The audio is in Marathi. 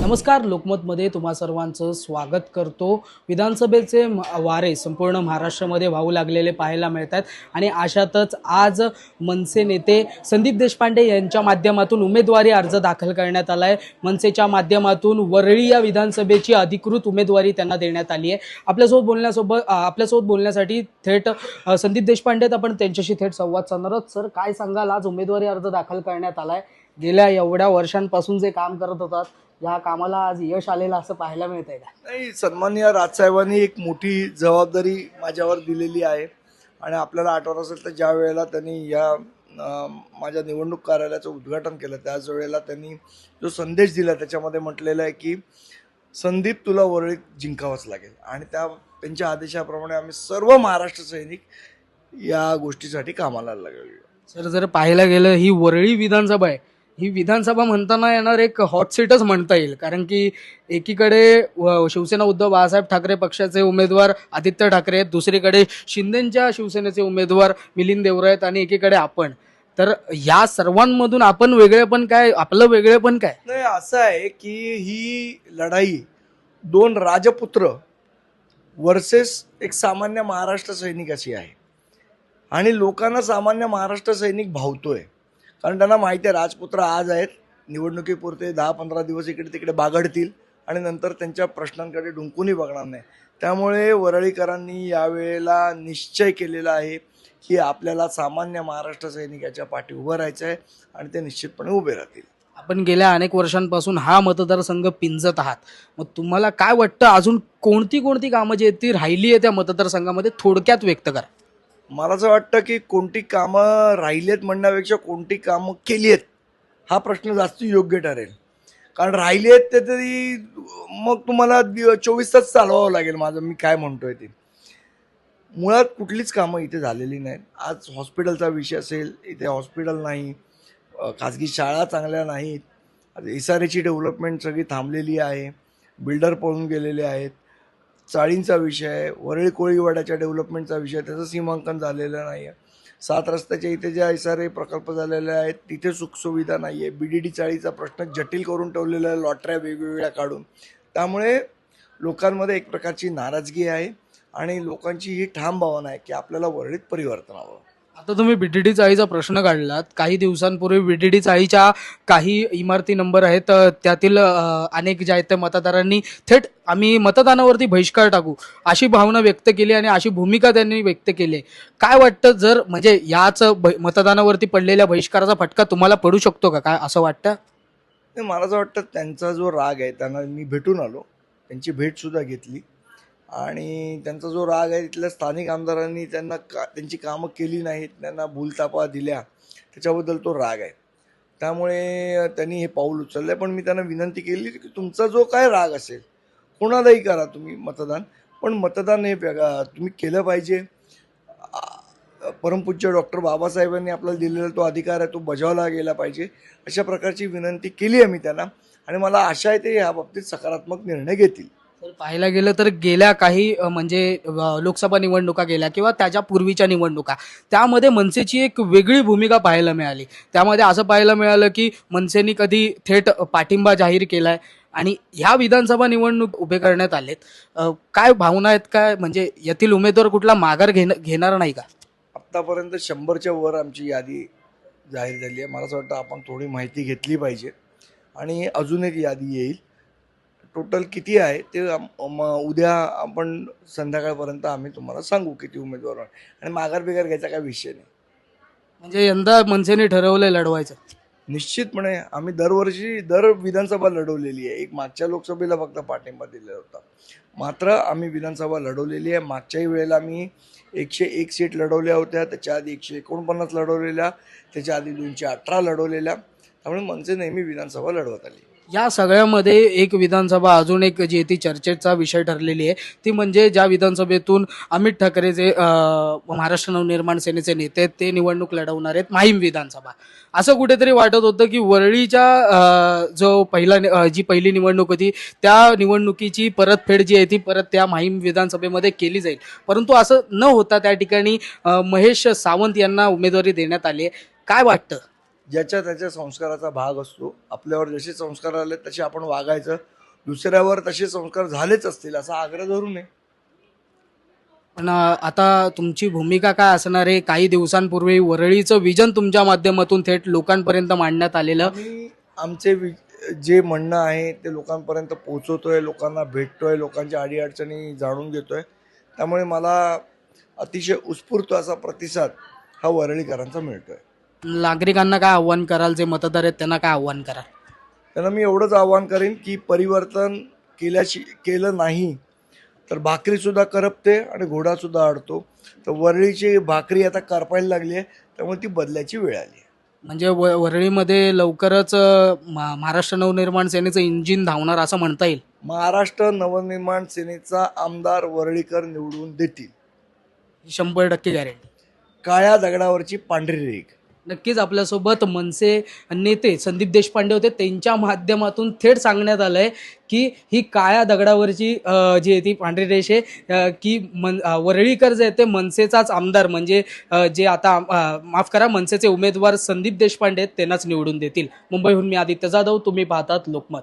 नमस्कार, लोकमतमध्ये तुम्हा सर्वांचं स्वागत करतो। विधानसभेचे वारे संपूर्ण महाराष्ट्रामध्ये वाहू लागलेले पाहायला मिळतात आणि अशातच आज मनसे नेते संदीप देशपांडे यांच्या माध्यमातून उमेदवारी अर्ज दाखल करण्यात आला आहे। मनसेच्या माध्यमातून वरळी या विधानसभेची अधिकृत उमेदवारी त्यांना देण्यात आली आहे। आपल्यासोबत बोलण्यासाठी थेट संदीप देशपांडे आहेत, आपण त्यांच्याशी थेट संवाद साधणार आहोत। सर, काय सांगाल, आज उमेदवारी अर्ज दाखल करण्यात आला आहे। गेल्या एवढ्या वर्षांपासून जे काम करत होतात या कामाला आज यश आलेलं असं पाहायला मिळतंय का? नाही, सन्माननीय राजसाहेबांनी एक मोठी जबाबदारी माझ्यावर दिलेली आहे आणि आपल्याला आठवत असेल तर ज्या वेळेला त्यांनी या माझ्या निवडणूक कार्यालयाचं उद्घाटन केलं त्याच वेळेला त्यांनी जो संदेश दिला त्याच्यामध्ये म्हटलेलं आहे की संदीप, तुला वरळीत जिंकावंच लागेल आणि त्यांच्या आदेशाप्रमाणे आम्ही सर्व महाराष्ट्र सैनिक या गोष्टीसाठी कामाला लागलो। सर, जर पाहायला गेलं ही वरळी विधानसभा आहे, ही विधानसभा म्हणताना येणार एक हॉट सीटच म्हणता येईल, कारण की एकीकडे शिवसेना उद्धव बाळासाहेब ठाकरे पक्षाचे उमेदवार आदित्य ठाकरे आहेत, दुसरीकडे शिंदेच्या शिवसेनेचे उमेदवार मिलिंद देवरे आहेत आणि एकीकडे आपण। तर या सर्वांमधून आपण वेगळेपण काय, आपलं वेगळेपण काय? नाही, असं आहे की ही लढाई दोन राजपुत्र वर्सेस एक सामान्य महाराष्ट्र सैनिकाची आहे आणि लोकांना सामान्य महाराष्ट्र सैनिक भावतोय, कारण त्यांना माहिती आहे राजपुत्र आज आहेत, निवडणुकीपुरते 10-15 दिवस इकडे तिकडे बागडतील आणि नंतर त्यांच्या प्रश्नांकडे डुंकूनही बघणार नाही। त्यामुळे वरळीकरांनी यावेळेला निश्चय केलेला आहे की आपल्याला सामान्य महाराष्ट्र सैनिकाच्या पाठी उभं राहायचं आहे आणि ते निश्चितपणे उभे राहतील। आपण गेल्या अनेक वर्षांपासून हा मतदारसंघ पिंजत आहात, मग तुम्हाला काय वाटतं, अजून कोणती कामं जी आहेत ती राहिली आहे त्या मतदारसंघामध्ये, थोडक्यात व्यक्त करा। मला असं वाटतं की कोणती कामं राहिलेत म्हणण्यापेक्षा कोणती कामं केली आहेत हा प्रश्न जास्त योग्य ठरेल, कारण राहिली आहेत ते तरी मग तुम्हाला 24 तास चालवावं लागेल। मी काय म्हणतोय ते मुळात कुठलीच कामं इथे झालेली नाहीत। आज हॉस्पिटलचा विषय असेल, इथे हॉस्पिटल नाही, खाजगी शाळा चांगल्या नाहीत, SRAची डेव्हलपमेंट सगळी थांबलेली आहे, बिल्डर पळून गेलेले आहेत, चाळींचा विषय आहे, वरळी कोळीवाड्याच्या डेव्हलपमेंटचा विषय, त्याचं सीमांकन झालेलं नाही आहे, 7 रस्त्याच्या इथे ज्या SRA प्रकल्प झालेले आहेत तिथे सुखसुविधा नाही आहे, BDD चाळीचा प्रश्न जटिल करून ठेवलेला आहे, लॉटऱ्या वेगवेगळ्या काढून। त्यामुळे लोकांमध्ये एक प्रकारची नाराजगी आहे आणि लोकांची ही ठाम भावना आहे की आपल्याला वरळीत परिवर्तन हवं। आता तुम्ही BDD चाळीचा प्रश्न काढलात, काही दिवसांपूर्वी BDD चाळीच्या काही इमारती नंबर आहेत, त्यातील अनेक ज्या आहेत त्या मतदारांनी थेट आम्ही मतदानावरती बहिष्कार टाकू अशी भावना व्यक्त केली आणि अशी भूमिका त्यांनी व्यक्त केली। काय वाटतं, जर म्हणजे याच मतदानावरती पडलेल्या बहिष्काराचा फटका तुम्हाला पडू शकतो का, काय असं वाटतं? मला असं वाटतं त्यांचा जो राग आहे, त्यांना मी भेटून आलो, त्यांची भेटसुद्धा घेतली आणि त्यांचा जो राग आहे तिथल्या स्थानिक आमदारांनी त्यांची कामं केली नाहीत, त्यांना भूलथापा दिल्या, त्याच्याबद्दल तो राग आहे। त्यामुळे त्यांनी हे पाऊल उचललं। पण मी त्यांना विनंती केली की तुमचा जो काय राग असेल कोणालाही करा तुम्ही मतदान, पण मतदान हे तुम्ही केलं पाहिजे। परमपूज्य डॉक्टर बाबासाहेबांनी आपल्याला दिलेला तो अधिकार आहे तो बजावला गेला पाहिजे, अशा प्रकारची विनंती केली आहे मी त्यांना आणि मला आशा आहे ते या बाबतीत सकारात्मक निर्णय घेतील। पाहायला गेलं तर गेल्या काही म्हणजे लोकसभा निवडणुका गेल्या किंवा त्याच्या पूर्वीच्या निवडणुका, त्यामध्ये मनसेची एक वेगळी भूमिका पाहायला मिळाली। त्यामध्ये असं पाहायला मिळालं की मनसेनी कधी थेट पाठिंबा जाहीर केलाय आणि ह्या विधानसभा निवडणूक उभे करण्यात आलेत। काय भावना आहेत, काय म्हणजे यातील उमेदवार कुठला माघार घेणार नाही का? आत्तापर्यंत 100च्या वर आमची यादी जाहीर झाली आहे। मला असं वाटतं आपण थोडी माहिती घेतली पाहिजे आणि अजून एक यादी येईल। टोटल किती आहे ते उद्या आपण संध्याकाळपर्यंत आम्ही तुम्हाला सांगू किती उमेदवार आणि माघार बिगार घ्यायचा काय विषय नाही। म्हणजे यंदा मनसेने ठरवलंय लढवायचं? निश्चितपणे आम्ही दरवर्षी विधानसभा लढवलेली आहे। एक मागच्या लोकसभेला फक्त पाठिंबा दिलेला होता, मात्र आम्ही विधानसभा लढवलेली आहे। मागच्याही वेळेला आम्ही 101 सीट लढवल्या होत्या, त्याच्या आधी 149 लढवलेल्या, त्याच्या आधी 218 लढवलेल्या। त्यामुळे मनसे नेहमी विधानसभा लढवत आली। या सगळ्यामध्ये एक विधानसभा अजून एक जी ती चर्चेचा विषय ठरलेली आहे, ती म्हणजे ज्या विधानसभेतून अमित ठाकरे जे महाराष्ट्र नवनिर्माण सेनेचे नेते ते निवडणूक लढवणार आहेत, माहीम विधानसभा। असं कुठेतरी वाटत होतं की वरळीच्या जी पहिली निवडणूक होती त्या निवडणुकीची परतफेड जी आहे ती परत त्या माहीम विधानसभेमध्ये केली जाईल, परंतु असं न होता त्या ठिकाणी महेश सावंत यांना उमेदवारी देण्यात आली आहे। काय वाटतं? ज्याच्या त्याच्या संस्काराचा भाग असतो. आपल्यावर जसे संस्कार आले तसे आपण वागायचं, दुसऱ्यावर तसे संस्कार झालेच असतील असा आग्रह धरू नये. पण आता तुमची भूमिका काय असणार आहे? काही दिवसांपूर्वी वरळीचं विजन तुमच्या माध्यमातून थेट लोकांपर्यंत मांडण्यात आलेलं. आम्ही आमचे जे म्हणणं आहे ते लोकांपर्यंत पोहोचवतोय, लोकांना भेटतोय, लोकांच्या अडीअडचणी जाणून घेतोय. त्यामुळे मला अतिशय उत्स्फूर्त असा प्रतिसाद हा वरळीकरांचा मिळतोय. नागरिकांना काय आव्हान कराल? जे मतदार आहेत त्यांना काय आव्हान कराल? त्यांना मी एवढंच आवाहन करेन की परिवर्तन केलं नाही तर भाकरीसुद्धा करपते आणि घोडासुद्धा अडतो. तर वरळीची भाकरी आता करपायला लागली आहे, त्यामुळे ती बदलायची वेळ आली आहे. म्हणजे वरळीमध्ये लवकरच महाराष्ट्र नवनिर्माण सेनेचं इंजिन धावणार असं म्हणता येईल. महाराष्ट्र नवनिर्माण सेनेचा आमदार वरळीकर निवडून देतील. 100% गॅरेंटी. काळ्या दगडावरची पांढरी रेघ. नक्कीच आपल्यासोबत मनसे नेते संदीप देशपांडे होते. त्यांच्या माध्यमातून थेट सांगण्यात आलंय की ही काळ्या दगडावरची जी आहे ती पांढरी रेष आहे, की वरळीकर जे आहे ते मनसेचाच आमदार म्हणजे जे आता माफ करा मनसेचे उमेदवार संदीप देशपांडे आहेत त्यांनाच निवडून देतील. मुंबईहून मी आदित्य जाधव, तुम्ही पाहतात लोकमत.